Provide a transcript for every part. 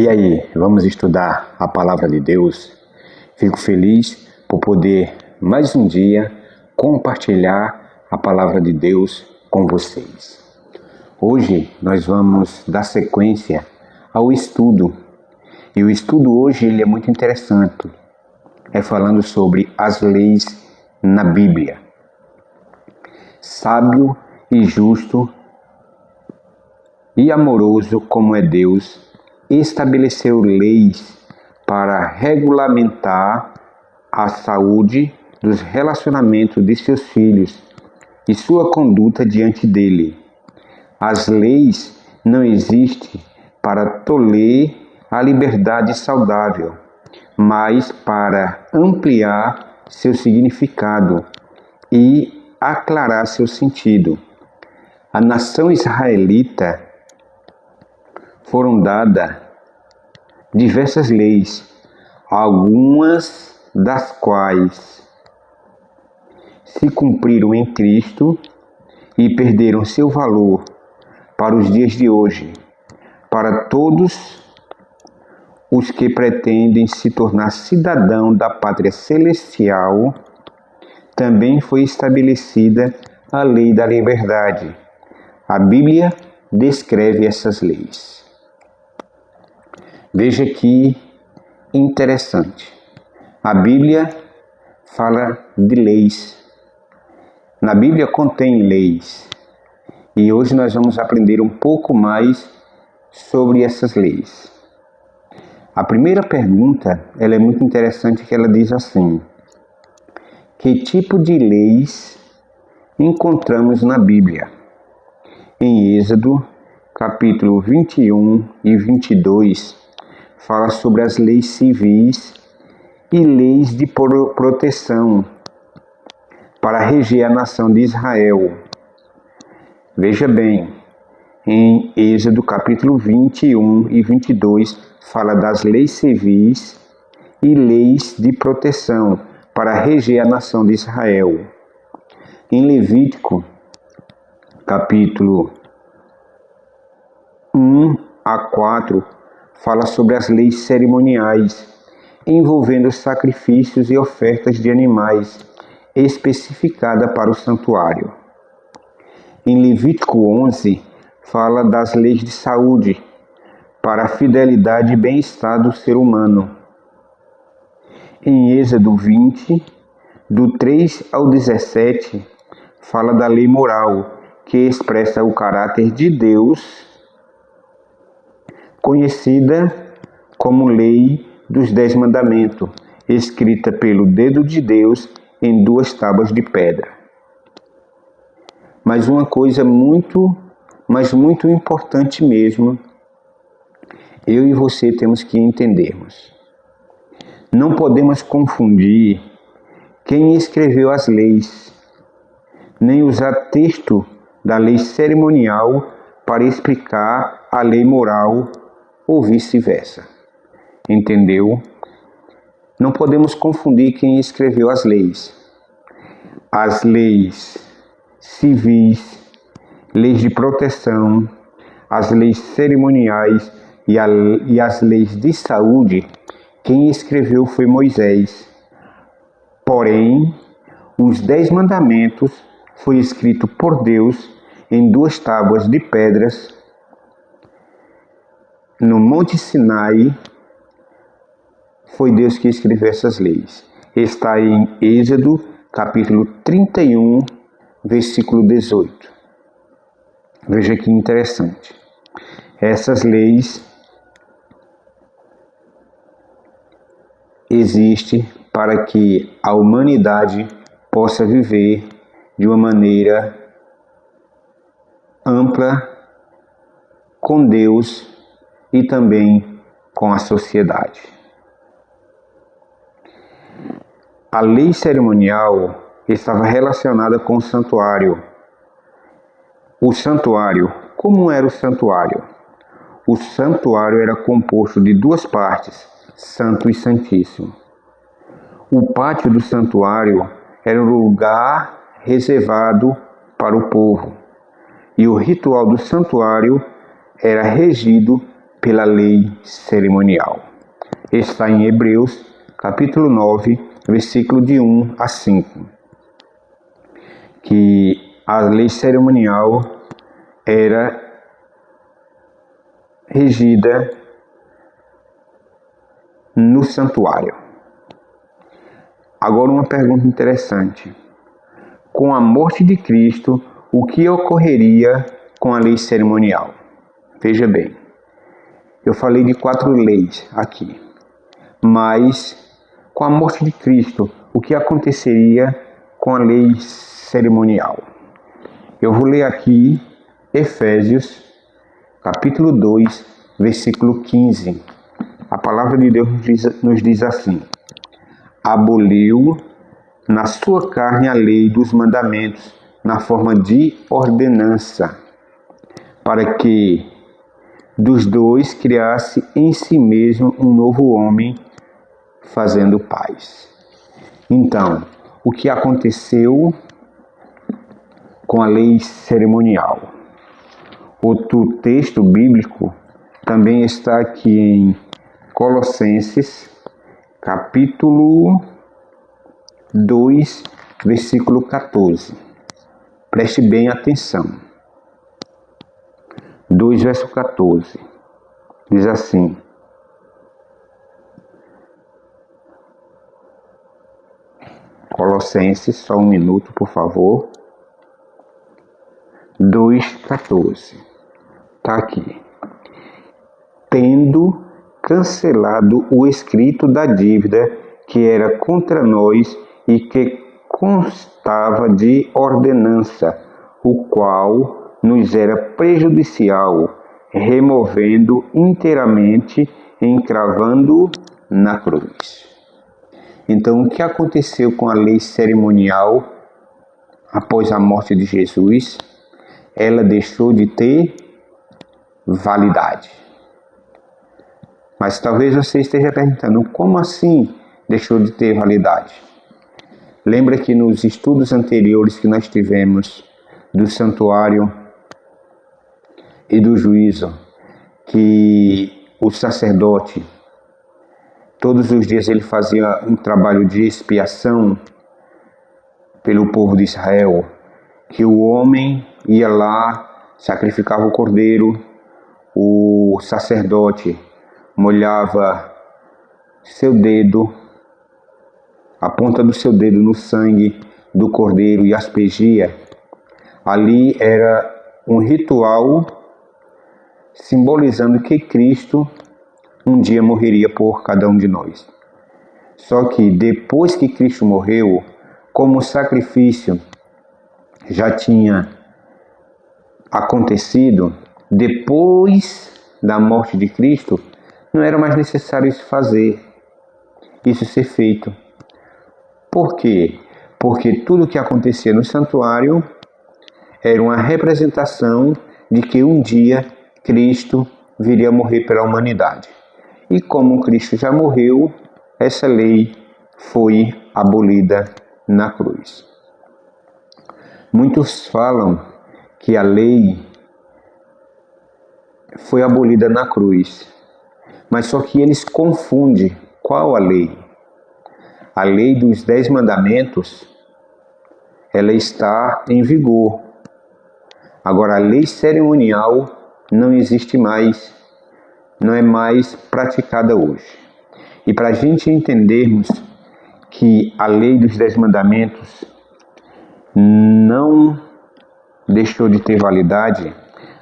E aí, vamos estudar a Palavra de Deus? Fico feliz por poder, mais um dia, compartilhar a Palavra de Deus com vocês. Hoje nós vamos dar sequência ao estudo. E o estudo hoje ele é muito interessante. É falando sobre as leis na Bíblia. Sábio e justo e amoroso como é Deus, estabeleceu leis para regulamentar a saúde dos relacionamentos de seus filhos e sua conduta diante dele. As leis não existem para toler a liberdade saudável, mas para ampliar seu significado e aclarar seu sentido. A nação israelita foram dadas diversas leis, algumas das quais se cumpriram em Cristo e perderam seu valor para os dias de hoje. Para todos os que pretendem se tornar cidadão da pátria celestial, também foi estabelecida a lei da liberdade. A Bíblia descreve essas leis. Veja que interessante. A Bíblia fala de leis. Na Bíblia contém leis. E hoje nós vamos aprender um pouco mais sobre essas leis. A primeira pergunta, ela é muito interessante, que ela diz assim: que tipo de leis encontramos na Bíblia? Em Êxodo, capítulo 21 e 22, fala sobre as leis civis e leis de proteção para reger a nação de Israel. Veja bem, em Êxodo capítulo 21 e 22, fala das leis civis e leis de proteção para reger a nação de Israel. Em Levítico, capítulo 1 a 4, fala sobre as leis cerimoniais, envolvendo sacrifícios e ofertas de animais, especificada para o santuário. Em Levítico 11, fala das leis de saúde, para a fidelidade e bem-estar do ser humano. Em Êxodo 20, do 3 ao 17, fala da lei moral, que expressa o caráter de Deus, conhecida como Lei dos 10 Mandamentos, escrita pelo dedo de Deus em 2 tábuas de pedra. Mas uma coisa muito importante mesmo, eu e você temos que entendermos. Não podemos confundir quem escreveu as leis, nem usar texto da lei cerimonial para explicar a lei moral ou vice-versa. Entendeu? Não podemos confundir quem escreveu as leis. As leis civis, leis de proteção, as leis cerimoniais e as leis de saúde, quem escreveu foi Moisés. Porém, os 10 mandamentos foi escrito por Deus em 2 tábuas de pedras no Monte Sinai. Foi Deus que escreveu essas leis. Está em Êxodo, capítulo 31, versículo 18. Veja que interessante. Essas leis existem para que a humanidade possa viver de uma maneira ampla com Deus e também com a sociedade. A lei cerimonial estava relacionada com o santuário. O santuário, como era o santuário? O santuário era composto de 2 partes, Santo e Santíssimo. O pátio do santuário era um lugar reservado para o povo, e o ritual do santuário era regido pela lei cerimonial. Está em Hebreus, capítulo 9, versículo de 1 a 5, que a lei cerimonial era regida no santuário. Agora uma pergunta interessante. Com a morte de Cristo, o que ocorreria com a lei cerimonial? Veja bem, eu falei de 4 leis aqui, mas com a morte de Cristo, o que aconteceria com a lei cerimonial? Eu vou ler aqui Efésios, capítulo 2, versículo 15. A palavra de Deus nos diz assim: aboliu na sua carne a lei dos mandamentos na forma de ordenança, para que dos dois criasse em si mesmo um novo homem, fazendo paz. Então, o que aconteceu com a lei cerimonial? Outro texto bíblico também está aqui em Colossenses, capítulo 2, versículo 14. Preste bem atenção. 2, verso 14. Diz assim: Colossenses, só um minuto, por favor. 2,14. Está aqui. Tendo cancelado o escrito da dívida que era contra nós e que constava de ordenança, o qual nos era prejudicial, removendo inteiramente, encravando na cruz. Então, o que aconteceu com a lei cerimonial após a morte de Jesus? Ela deixou de ter validade. Mas talvez você esteja perguntando, como assim deixou de ter validade? Lembra que nos estudos anteriores que nós tivemos do santuário e do juízo, que o sacerdote, todos os dias ele fazia um trabalho de expiação pelo povo de Israel, que o homem ia lá, sacrificava o cordeiro, o sacerdote molhava seu dedo, a ponta do seu dedo no sangue do cordeiro e aspergia. Ali era um ritual simbolizando que Cristo um dia morreria por cada um de nós. Só que depois que Cristo morreu, como o sacrifício já tinha acontecido, depois da morte de Cristo, não era mais necessário isso ser feito. Por quê? Porque tudo que acontecia no santuário era uma representação de que um dia Cristo viria morrer pela humanidade. E como Cristo já morreu, essa lei foi abolida na cruz. Muitos falam que a lei foi abolida na cruz, mas só que eles confundem qual a lei. A lei dos 10 mandamentos, ela está em vigor. Agora, a lei cerimonial não existe mais, não é mais praticada hoje. E para a gente entendermos que a lei dos 10 mandamentos não deixou de ter validade,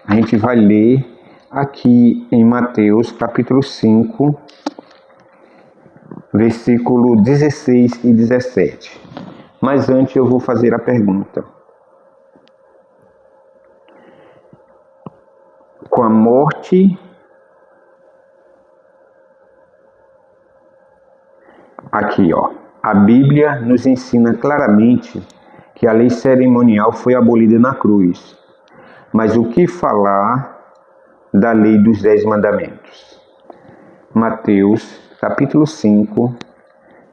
a gente vai ler aqui em Mateus capítulo 5, versículo 16 e 17. Mas antes eu vou fazer a pergunta. Com a morte, aqui a Bíblia nos ensina claramente que a lei cerimonial foi abolida na cruz. Mas o que falar da lei dos 10 mandamentos? Mateus capítulo 5,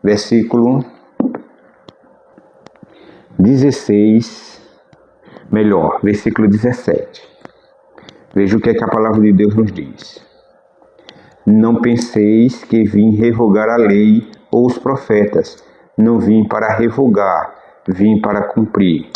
versículo 17. Veja o que a palavra de Deus nos diz. Não penseis que vim revogar a lei ou os profetas. Não vim para revogar, vim para cumprir.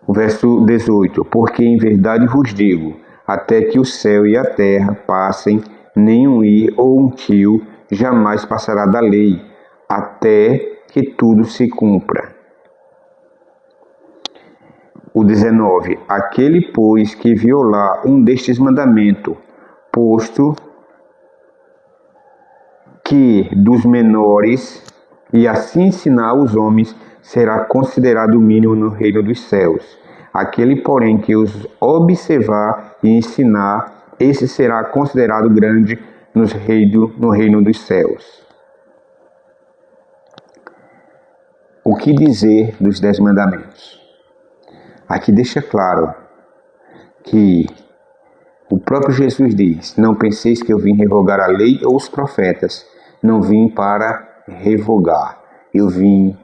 O verso 18. Porque em verdade vos digo, até que o céu e a terra passem, nenhum i ou um tio jamais passará da lei, até que tudo se cumpra. O 19. Aquele, pois, que violar um destes mandamentos, posto que dos menores, e assim ensinar os homens, será considerado o mínimo no reino dos céus. Aquele, porém, que os observar e ensinar, esse será considerado grande no reino dos céus. O que dizer dos 10 mandamentos? Aqui deixa claro que o próprio Jesus diz: não penseis que eu vim revogar a lei ou os profetas. Não vim para revogar, eu vim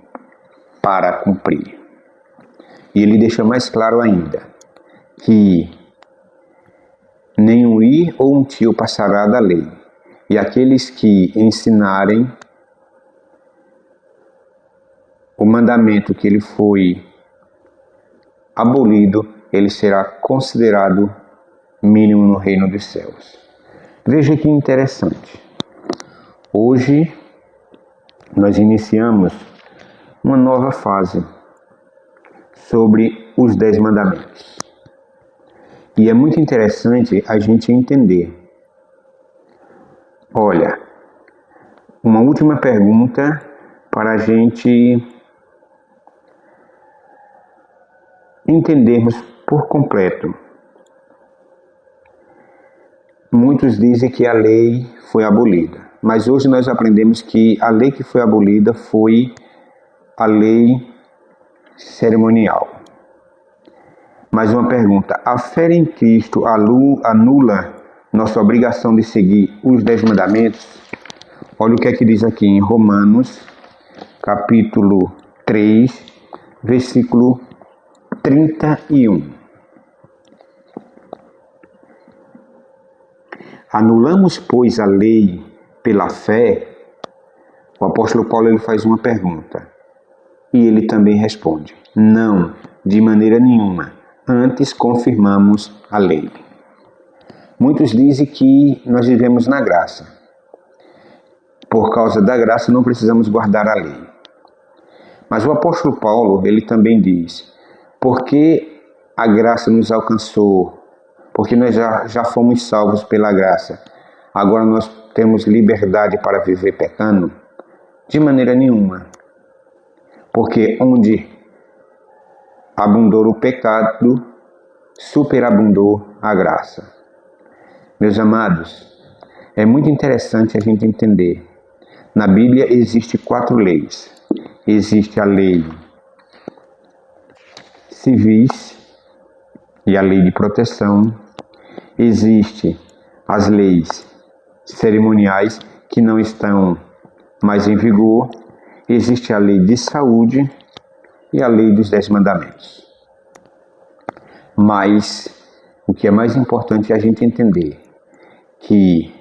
para cumprir. E ele deixa mais claro ainda que nenhum i ou um tio passará da lei, e aqueles que ensinarem o mandamento que ele foi abolido, ele será considerado mínimo no reino dos céus. Veja que interessante. Hoje nós iniciamos uma nova fase sobre os 10 mandamentos. E é muito interessante a gente entender. Olha, uma última pergunta para a gente entendermos por completo. Muitos dizem que a lei foi abolida, mas hoje nós aprendemos que a lei que foi abolida foi a lei cerimonial. Mais uma pergunta: a fé em Cristo anula nossa obrigação de seguir os 10 mandamentos? Olha o que é que diz aqui em Romanos, capítulo 3, versículo 31. Anulamos, pois, a lei pela fé? O apóstolo Paulo ele faz uma pergunta e ele também responde: não, de maneira nenhuma. Antes confirmamos a lei. Muitos dizem que nós vivemos na graça. Por causa da graça não precisamos guardar a lei. Mas o apóstolo Paulo ele também diz: porque a graça nos alcançou, porque nós já fomos salvos pela graça, agora nós temos liberdade para viver pecando? De maneira nenhuma. Porque onde abundou o pecado, superabundou a graça. Meus amados, é muito interessante a gente entender. Na Bíblia existe 4 leis. Existe a lei civis e a lei de proteção. Existe as leis cerimoniais que não estão mais em vigor. Existe a lei de saúde e a lei dos 10 mandamentos. Mas o que é mais importante é a gente entender que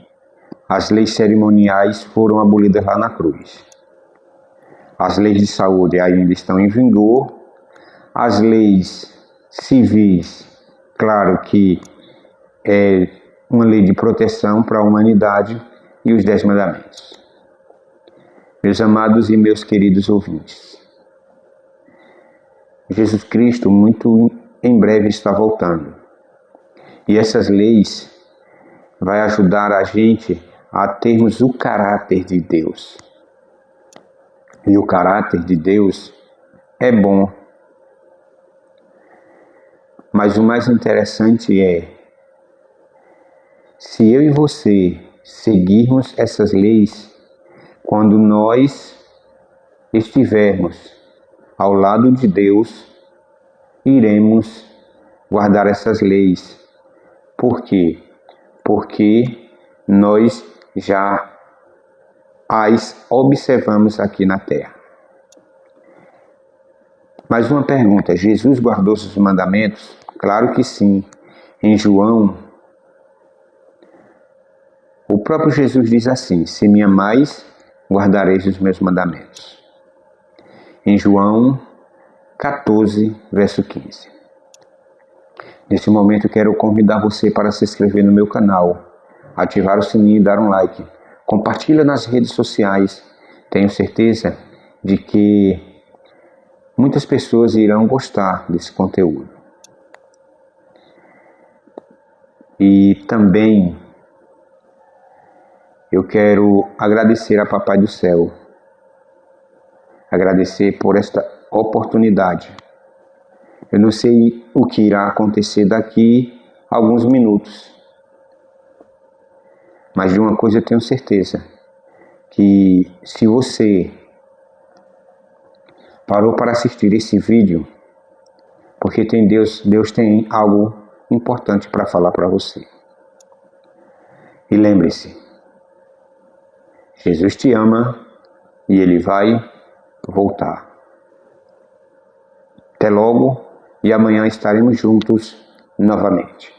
as leis cerimoniais foram abolidas lá na cruz. As leis de saúde ainda estão em vigor. As leis civis, claro que é uma lei de proteção para a humanidade, e os 10 mandamentos. Meus amados e meus queridos ouvintes, Jesus Cristo muito em breve está voltando. E essas leis vai ajudar a gente a termos o caráter de Deus. E o caráter de Deus é bom. Mas o mais interessante é, se eu e você seguirmos essas leis, quando nós estivermos ao lado de Deus, iremos guardar essas leis. Por quê? Porque nós já as observamos aqui na terra. Mais uma pergunta: Jesus guardou os mandamentos? Claro que sim. Em João, O próprio Jesus diz assim: se me amais, guardareis os meus mandamentos. Em João 14, verso 15. Nesse momento eu quero convidar você para se inscrever no meu canal, ativar o sininho e dar um like. Compartilha nas redes sociais. Tenho certeza de que muitas pessoas irão gostar desse conteúdo. E também eu quero agradecer a Papai do Céu, agradecer por esta oportunidade. Eu não sei o que irá acontecer daqui a alguns minutos, mas de uma coisa eu tenho certeza, que se você parou para assistir esse vídeo, porque Deus tem algo importante para falar para você. E lembre-se, Jesus te ama e Ele vai voltar. Até logo e amanhã estaremos juntos novamente.